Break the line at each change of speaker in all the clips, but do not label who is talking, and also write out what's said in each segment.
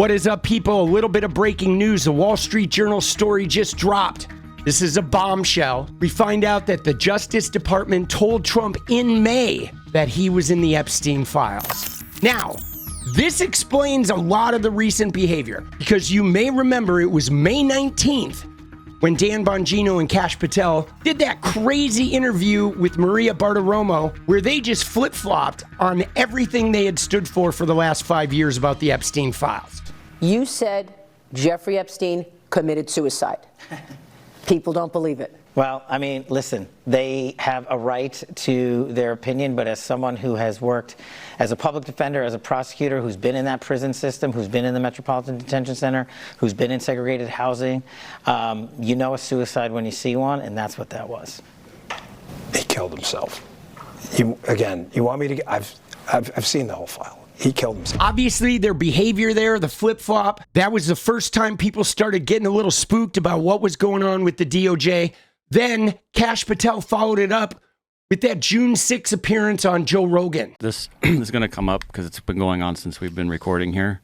What is up, people? A little bit of breaking news. The Wall Street Journal story just dropped. This is a bombshell. We find out that the Justice Department told Trump in May that he was in the Epstein Files. Now, this explains a lot of the recent behavior, because you may remember it was May 19th when Dan Bongino and Kash Patel did that crazy interview with Maria Bartiromo where they just flip-flopped on everything they had stood for the last 5 years about the Epstein Files.
You said Jeffrey Epstein committed suicide. People don't believe it.
Well, I mean, listen, they have a right to their opinion, but as someone who has worked as a public defender, as a prosecutor, who's been in that prison system, who's been in the Metropolitan Detention Center, who's been in segregated housing, you know a suicide when you see one, and that's what that was.
He killed himself. You want me to? I've seen the whole file. He killed himself.
Obviously, their behavior there, the flip-flop, that was the first time people started getting a little spooked about what was going on with the DOJ. Then Kash Patel followed it up with that June 6 appearance on Joe Rogan.
This is going to come up because it's been going on since we've been recording here.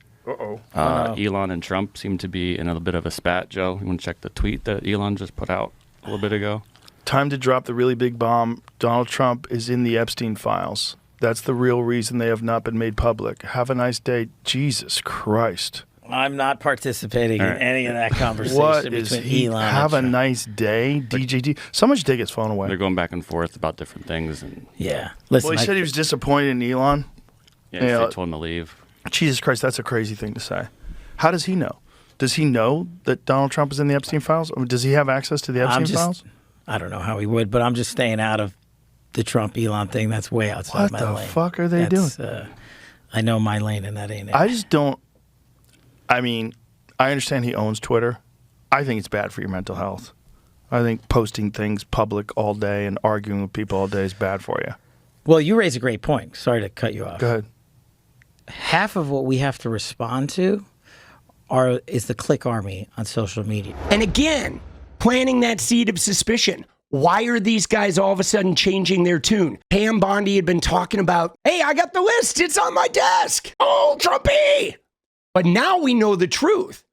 Elon and Trump seem to be in a bit of a spat, Joe. You want to check the tweet that Elon just put out a little bit ago?
Time to drop the really big bomb. Donald Trump is in the Epstein Files. That's the real reason they have not been made public. Have a nice day. Jesus Christ.
I'm not participating in any of that conversation
What
between
is he?
Elon
Have
and
a
Trump.
nice day, DJD. Someone should take his phone away.
They're going back and forth about different things. And
Yeah. Listen,
Well, he said he was disappointed in Elon.
yeah,
Yeah.
they told him to leave.
Jesus Christ, that's a crazy thing to say. How does he know? Does he know that Donald Trump is in the Epstein Files? Or does he have access to the Epstein Files?
I don't know how he would, but I'm just staying out of the Trump-Elon thing. That's way outside my lane.
What the fuck are they doing?
I know my lane, and that ain't it.
I just don't. I mean, I understand he owns Twitter. I think it's bad for your mental health. I think posting things public all day and arguing with people all day is bad for you.
Well, you raise a great point. Sorry to cut you off.
Go ahead.
Half of what we have to respond to is the click army on social media.
And again, planting that seed of suspicion. Why are these guys all of a sudden changing their tune? Pam Bondi had been talking about, hey, I got the list. It's on my desk. Oh, Trumpy. But now we know the truth.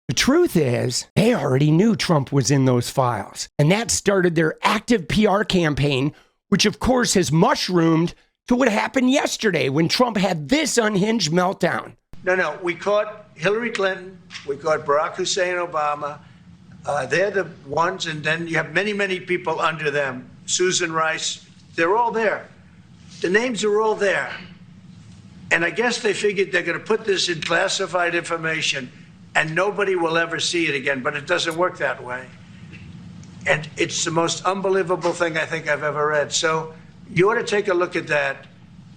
The truth is they already knew Trump was in those files. And that started their active PR campaign, which of course has mushroomed to what happened yesterday when Trump had this unhinged meltdown.
No, we caught Hillary Clinton. We caught Barack Hussein Obama. They're the ones, and then you have many, many people under them. Susan Rice, they're all there. The names are all there. And I guess they figured they're going to put this in classified information and nobody will ever see it again, but it doesn't work that way. And it's the most unbelievable thing I think I've ever read. So you ought to take a look at that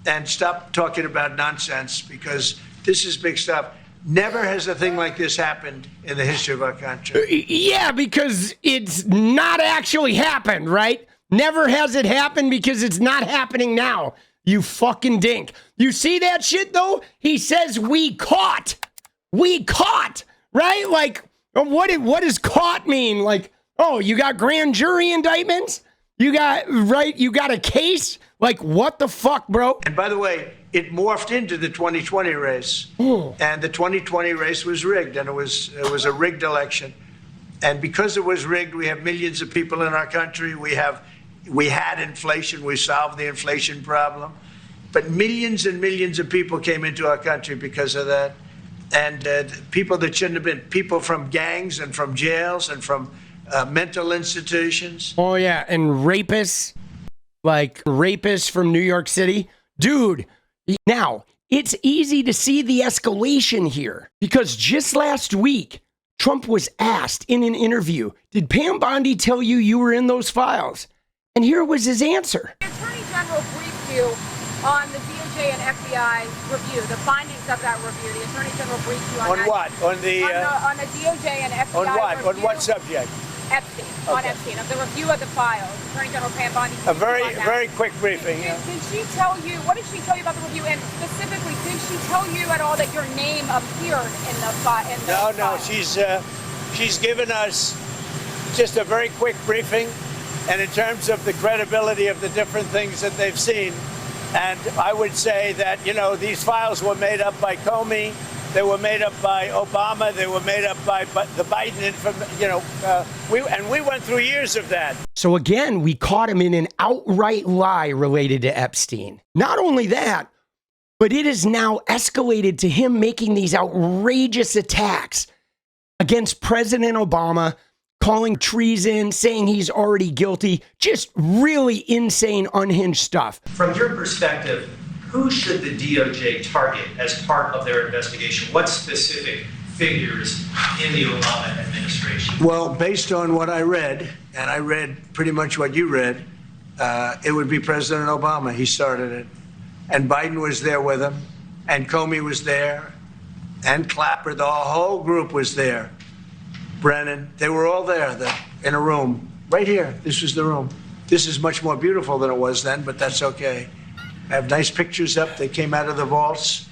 and stop talking about nonsense, because this is big stuff. Never has a thing like this happened in the history of our country.
Yeah, because it's not actually happened, right? Never has it happened because it's not happening now, you fucking dink. You see that shit, though? He says we caught. We caught, right? Like, what does caught mean? Like, oh, you got grand jury indictments? You got a case? Like, what the fuck, bro?
And by the way, it morphed into the 2020 race. And the 2020 race was rigged, and it was a rigged election. And because it was rigged, we have millions of people in our country. We had inflation. We solved the inflation problem. But millions and millions of people came into our country because of that. And people that shouldn't have been, people from gangs and from jails and from mental institutions.
Oh, yeah, and rapists, like rapists from New York City. Dude, now, it's easy to see the escalation here, because just last week, Trump was asked in an interview, did Pam Bondi tell you you were in those files? And here was his answer.
The Attorney General briefed you on the DOJ and FBI review, the findings of that review. The Attorney General briefed you on
On
that.
what? On the
DOJ and FBI
on what?
review.
On what subject?
Epstein.
Okay.
On Epstein, of the review of the files. Attorney General Pam Bondi.
A very quick briefing.
Did she tell you, what did she tell you about the review? And specifically, did she tell you at all that your name appeared in the file?
No, she's given us just a very quick briefing, and in terms of the credibility of the different things that they've seen. And I would say that, these files were made up by Comey They were made up by Obama. They were made up by the Biden, we went through years of that.
So again, we caught him in an outright lie related to Epstein. Not only that, but it has now escalated to him making these outrageous attacks against President Obama, calling treason, saying he's already guilty, just really insane, unhinged stuff.
From your perspective, who should the DOJ target as part of their investigation? What specific figures in the Obama administration?
Well, based on what I read, and I read pretty much what you read, it would be President Obama. He started it. And Biden was there with him, and Comey was there, and Clapper, the whole group was there. Brennan, they were all there in a room. Right here, this was the room. This is much more beautiful than it was then, but that's okay. I have nice pictures up. They came out of the vaults.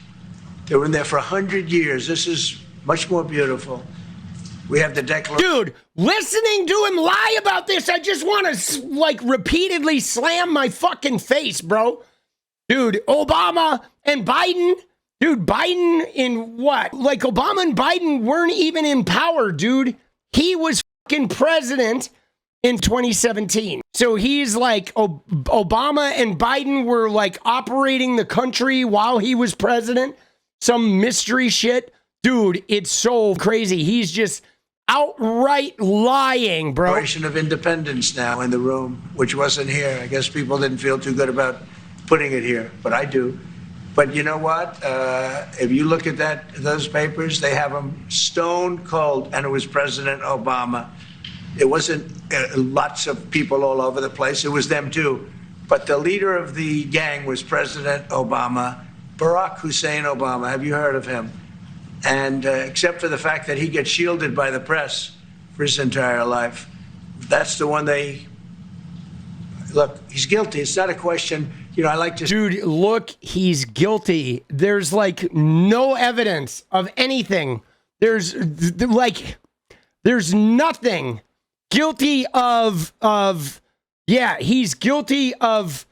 They were in there for 100 years. This is much more beautiful. We have the declaration.
Dude, listening to him lie about this, I just want to, repeatedly slam my fucking face, bro. Dude, Obama and Biden. Dude, Biden in what? Obama and Biden weren't even in power, dude. He was fucking president in 2017. So he's Obama and Biden were operating the country while he was president. Some mystery shit. Dude, it's so crazy. He's just outright lying, bro.
Declaration of Independence now in the room, which wasn't here. I guess people didn't feel too good about putting it here, but I do. But you know what? If you look at those papers, they have them stone cold, and it was President Obama. It wasn't lots of people all over the place. It was them too. But the leader of the gang was President Obama, Barack Hussein Obama. Have you heard of him? And except for the fact that he gets shielded by the press for his entire life, that's the one look, he's guilty. It's not a question. I like to...
Dude, look, he's guilty. There's no evidence of anything. There's nothing. Guilty of he's guilty of,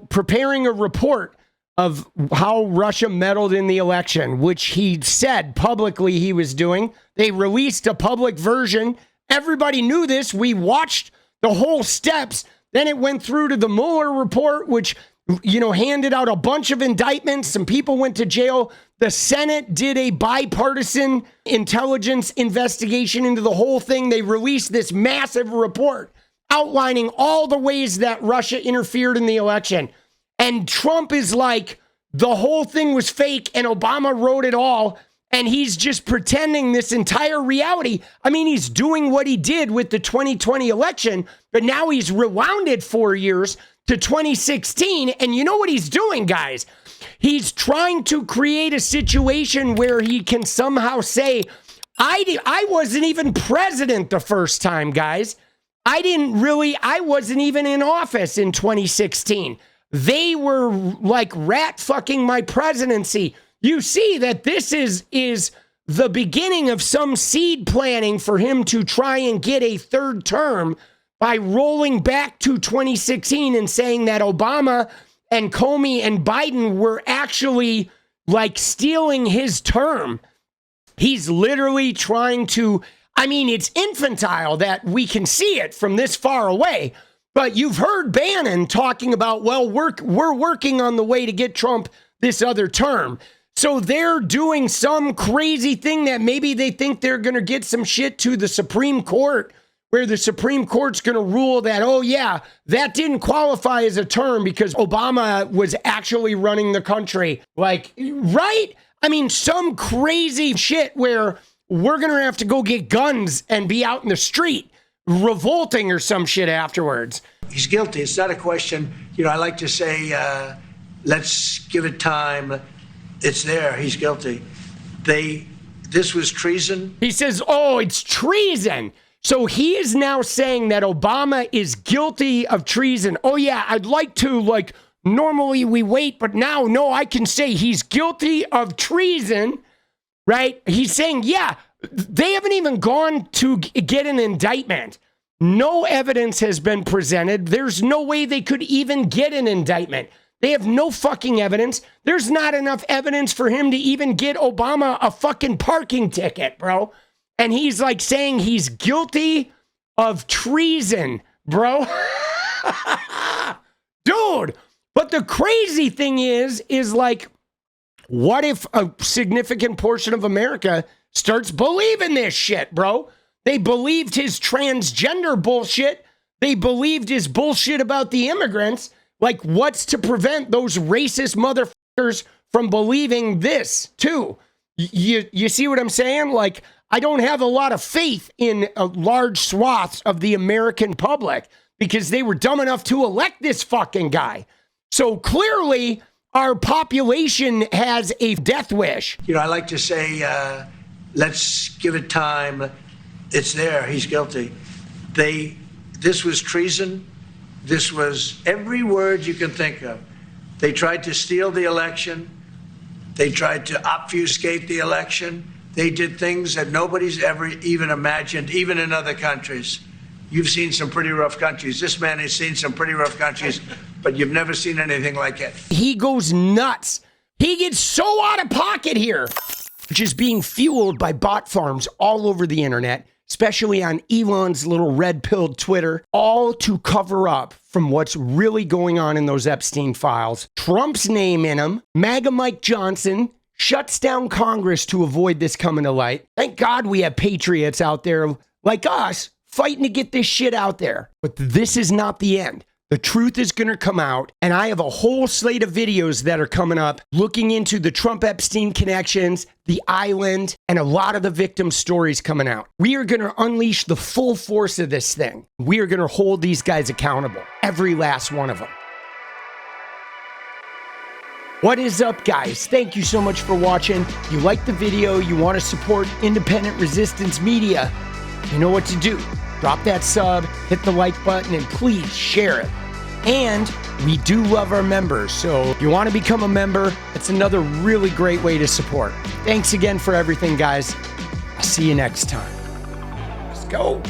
preparing a report of how Russia meddled in the election, which he said publicly he was doing. They released a public version. Everybody knew this. We watched the whole steps. Then it went through to the Mueller report, which, handed out a bunch of indictments. Some people went to jail. The Senate did a bipartisan intelligence investigation into the whole thing. They released this massive report outlining all the ways that Russia interfered in the election. And Trump is the whole thing was fake and Obama wrote it all. And he's just pretending this entire reality. I mean, he's doing what he did with the 2020 election, but now he's rewound it 4 years to 2016. And you know what he's doing, guys? He's trying to create a situation where he can somehow say, I wasn't even president the first time, guys. I wasn't even in office in 2016. They were rat fucking my presidency. You see that this is the beginning of some seed planning for him to try and get a third term by rolling back to 2016 and saying that Obama and Comey and Biden were actually stealing his term. He's literally trying to, it's infantile that we can see it from this far away. But you've heard Bannon talking about, we're working on the way to get Trump this other term. So they're doing some crazy thing that maybe they think they're going to get some shit to the Supreme Court, where the Supreme Court's going to rule that, that didn't qualify as a term because Obama was actually running the country. Right? Some crazy shit where we're going to have to go get guns and be out in the street revolting or some shit afterwards.
He's guilty. It's not a question. I like to say, let's give it time. It's there. He's guilty. This was treason.
He says, it's treason. So he is now saying that Obama is guilty of treason. I'd like to, normally we wait, but now, no, I can say he's guilty of treason, right? He's saying, they haven't even gone to get an indictment. No evidence has been presented. There's no way they could even get an indictment. They have no fucking evidence. There's not enough evidence for him to even get Obama a fucking parking ticket, bro. And he's like saying he's guilty of treason, bro. Dude. But the crazy thing is like, what if a significant portion of America starts believing this shit, bro? They believed his transgender bullshit. They believed his bullshit about the immigrants. Like, what's to prevent those racist motherfuckers from believing this, too? You see what I'm saying? Like, I don't have a lot of faith in large swaths of the American public because they were dumb enough to elect this fucking guy. So clearly, our population has a death wish.
You know, I like to say, let's give it time. It's there. He's guilty. This was treason. This was every word you can think of. They tried to steal the election. They tried to obfuscate the election. They did things that nobody's ever even imagined, even in other countries. You've seen some pretty rough countries. This man has seen some pretty rough countries, but you've never seen anything like it.
He goes nuts. He gets so out of pocket here, which is being fueled by bot farms all over the internet, especially on Elon's little red-pilled Twitter, all to cover up from what's really going on in those Epstein files. Trump's name in them. MAGA Mike Johnson shuts down Congress to avoid this coming to light. Thank God we have patriots out there like us fighting to get this shit out there. But this is not the end. The truth is going to come out, and I have a whole slate of videos that are coming up looking into the Trump-Epstein connections, the island, and a lot of the victim stories coming out. We are going to unleash the full force of this thing. We are going to hold these guys accountable, every last one of them. What is up, guys? Thank you so much for watching. If you like the video, you want to support independent resistance media, you know what to do. Drop that sub, hit the like button, and please share it. And we do love our members, so if you want to become a member, it's another really great way to support. Thanks again for everything, guys. I'll see you next time. Let's go.